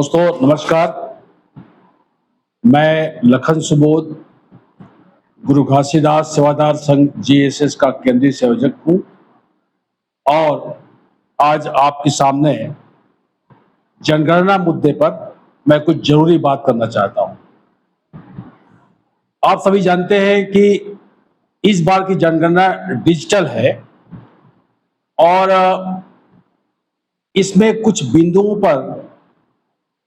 दोस्तों नमस्कार। मैं लखन सुबोध गुरु घासीदास सेवादार संघ जीएसएस का केंद्रीय संयोजक हूँ और आज आपके सामने जनगणना मुद्दे पर मैं कुछ जरूरी बात करना चाहता हूँ। आप सभी जानते हैं कि इस बार की जनगणना डिजिटल है और इसमें कुछ बिंदुओं पर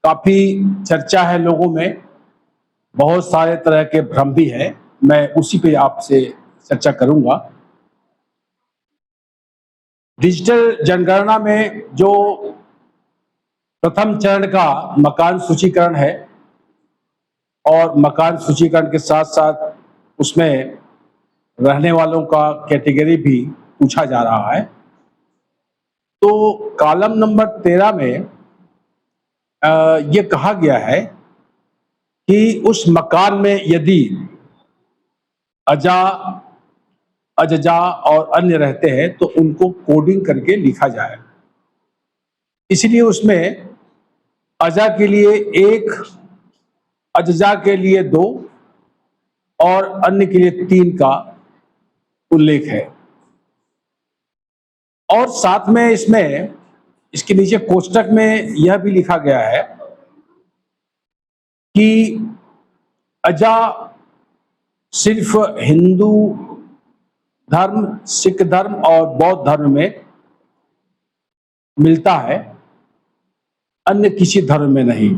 काफी चर्चा है, लोगों में बहुत सारे तरह के भ्रम भी है। मैं उसी पे आपसे चर्चा करूंगा। डिजिटल जनगणना में जो प्रथम चरण का मकान सूचीकरण है और मकान सूचीकरण के साथ साथ उसमें रहने वालों का कैटेगरी भी पूछा जा रहा है। तो कॉलम नंबर 13 में ये कहा गया है कि उस मकान में यदि अजा, अजजा और अन्य रहते हैं तो उनको कोडिंग करके लिखा जाए। इसलिए उसमें अजा के लिए 1, अजजा के लिए 2 और अन्य के लिए 3 का उल्लेख है। और साथ में इसमें इसके नीचे कोष्टक में यह भी लिखा गया है कि अजा सिर्फ हिंदू धर्म, सिख धर्म और बौद्ध धर्म में मिलता है, अन्य किसी धर्म में नहीं।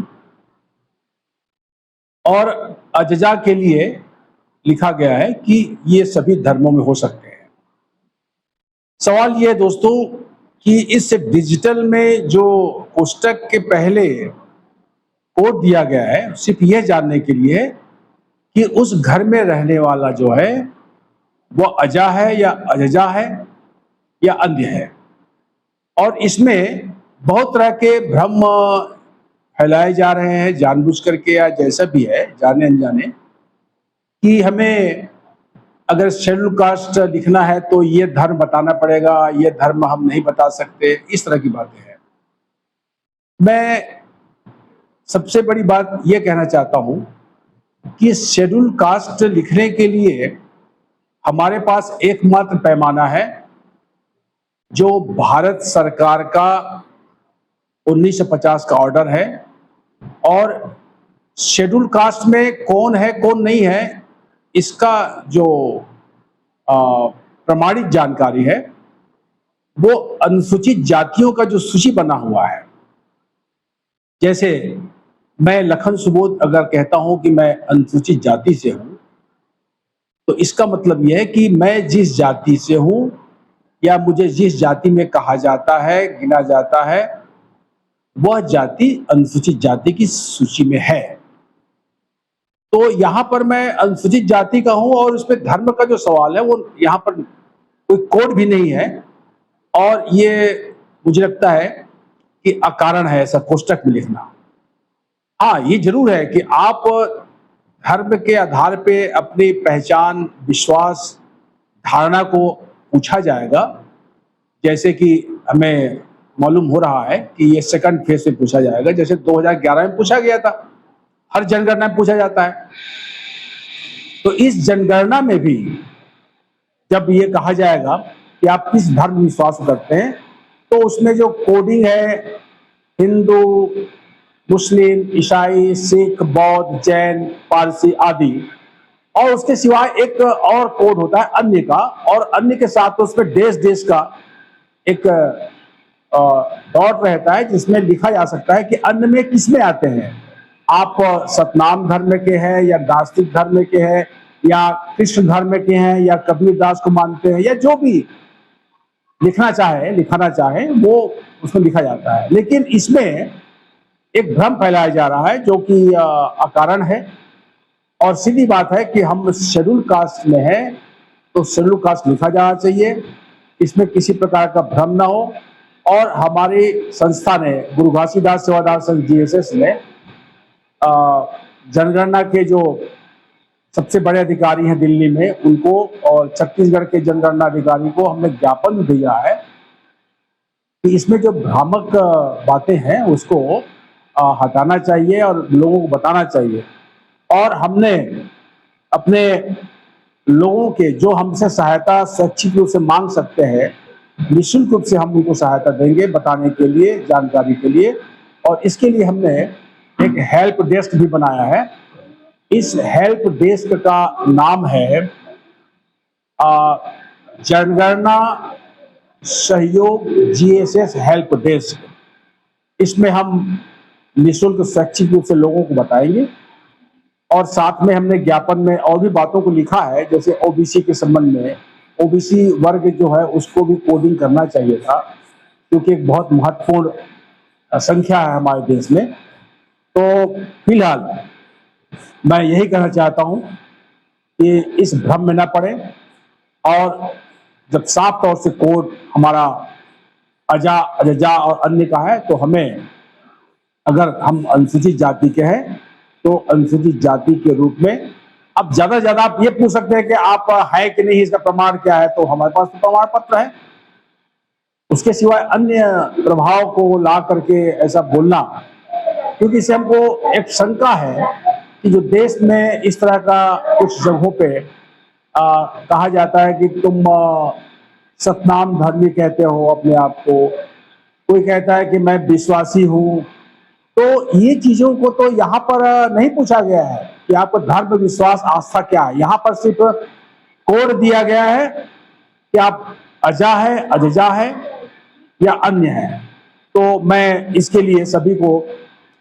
और अजजा के लिए लिखा गया है कि ये सभी धर्मों में हो सकते हैं। सवाल ये है दोस्तों कि इस डिजिटल में जो कोष्टक के पहले कोड दिया गया है सिर्फ यह जानने के लिए कि उस घर में रहने वाला जो है वो अजा है या अजजा है या अन्य है। और इसमें बहुत तरह के भ्रम फैलाए जा रहे हैं जानबूझ करके या जैसा भी है, जाने अनजाने, कि हमें अगर शेड्यूल कास्ट लिखना है तो ये धर्म बताना पड़ेगा, ये धर्म हम नहीं बता सकते, इस तरह की बातें हैं। मैं सबसे बड़ी बात ये कहना चाहता हूं कि शेड्यूल कास्ट लिखने के लिए हमारे पास एकमात्र पैमाना है जो भारत सरकार का 1950 का ऑर्डर है। और शेड्यूल कास्ट में कौन है कौन नहीं है इसका जो प्रमाणित जानकारी है वो अनुसूचित जातियों का जो सूची बना हुआ है। जैसे मैं लखन सुबोध अगर कहता हूं कि मैं अनुसूचित जाति से हूं तो इसका मतलब यह है कि मैं जिस जाति से हूं या मुझे जिस जाति में कहा जाता है, गिना जाता है, वह जाति अनुसूचित जाति की सूची में है। तो यहां पर मैं अनुसूचित जाति का हूं और उसमें धर्म का जो सवाल है वो यहां पर कोई कोड भी नहीं है। और ये मुझे लगता है कि अकारण है ऐसा कोष्टक में लिखना। हाँ, ये जरूर है कि आप धर्म के आधार पे अपनी पहचान, विश्वास, धारणा को पूछा जाएगा। जैसे कि हमें मालूम हो रहा है कि ये सेकंड फेज में पूछा जाएगा, जैसे 2011 में पूछा गया था, हर जनगणना में पूछा जाता है। तो इस जनगणना में भी जब ये कहा जाएगा कि आप किस धर्म में विश्वास करते हैं तो उसमें जो कोडिंग है हिंदू, मुस्लिम, ईसाई, सिख, बौद्ध, जैन, पारसी आदि, और उसके सिवाय एक और कोड होता है अन्य का, और अन्य के साथ उसमें देश देश का एक डॉट रहता है जिसमें लिखा जा सकता है कि अन्य में किसमें आते हैं। आप सतनाम धर्म के हैं या दार्शनिक धर्म के हैं या कृष्ण धर्म के हैं या कबीर दास को मानते हैं या जो भी लिखाना चाहे वो उसमें लिखा जाता है। लेकिन इसमें एक भ्रम फैलाया जा रहा है जो कि अकारण है। और सीधी बात है कि हम शेड्यूल कास्ट में हैं तो शेड्यूल कास्ट लिखा जाना चाहिए, इसमें किसी प्रकार का भ्रम ना हो। और हमारी संस्था ने, गुरु घासीदास सेवादार संघ जीएसएस ने, जनगणना के जो सबसे बड़े अधिकारी हैं दिल्ली में उनको और छत्तीसगढ़ के जनगणना अधिकारी को हमने ज्ञापन दिया है कि इसमें जो भ्रामक बातें हैं उसको हटाना चाहिए और लोगों को बताना चाहिए। और हमने अपने लोगों के जो हमसे सहायता स्वैच्छिक रूप से मांग सकते हैं, निःशुल्क रूप से हम उनको सहायता देंगे बताने के लिए, जानकारी के लिए। और इसके लिए हमने एक हेल्प डेस्क भी बनाया है। इस हेल्प डेस्क का नाम है जनगणना सहयोग जीएसएस हेल्प डेस्क। इसमें हम निःशुल्क स्वैच्छिक रूप से लोगों को बताएंगे और साथ में हमने ज्ञापन में और भी बातों को लिखा है, जैसे ओबीसी के संबंध में। ओबीसी वर्ग जो है उसको भी कोडिंग करना चाहिए था, क्योंकि एक बहुत महत्वपूर्ण संख्या है हमारे देश में। तो फिलहाल मैं यही कहना चाहता हूं कि इस भ्रम में न पड़े, और जब साफ तौर से कोड हमारा अजा, अजजा और अन्य का है, तो हमें, अगर हम अनुसूचित जाति के हैं तो अनुसूचित जाति के रूप में, अब ज्यादा से ज्यादा आप ये पूछ सकते हैं कि आप है कि नहीं, इसका प्रमाण क्या है, तो हमारे पास तो प्रमाण पत्र है। उसके सिवाय अन्य प्रभाव को ला करके ऐसा बोलना, क्योंकि इससे हमको एक शंका है कि जो देश में इस तरह का कुछ जगहों पे कहा जाता है कि तुम सतनाम धर्मी कहते हो अपने आप को, कोई कहता है कि मैं विश्वासी हूं, तो ये चीजों को तो यहाँ पर नहीं पूछा गया है कि आपका धर्म, विश्वास, आस्था क्या है। यहाँ पर सिर्फ कोड दिया गया है कि आप अजा है, अजजा है या अन्य है। तो मैं इसके लिए सभी को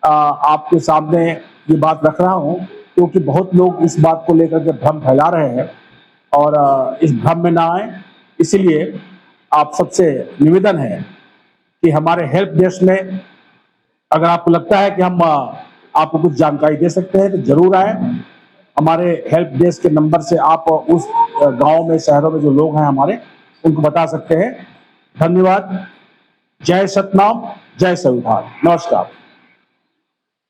आपके सामने ये बात रख रहा हूं, क्योंकि बहुत लोग इस बात को लेकर के भ्रम फैला रहे हैं और इस भ्रम में ना आए। इसलिए आप सबसे निवेदन है कि हमारे हेल्प डेस्क में अगर आपको लगता है कि हम आपको कुछ जानकारी दे सकते हैं तो जरूर आए। हमारे हेल्प डेस्क के नंबर से आप उस गांव में, शहरों में जो लोग हैं हमारे, उनको बता सकते हैं। धन्यवाद। जय सतनाम, जय संविधान। नमस्कार।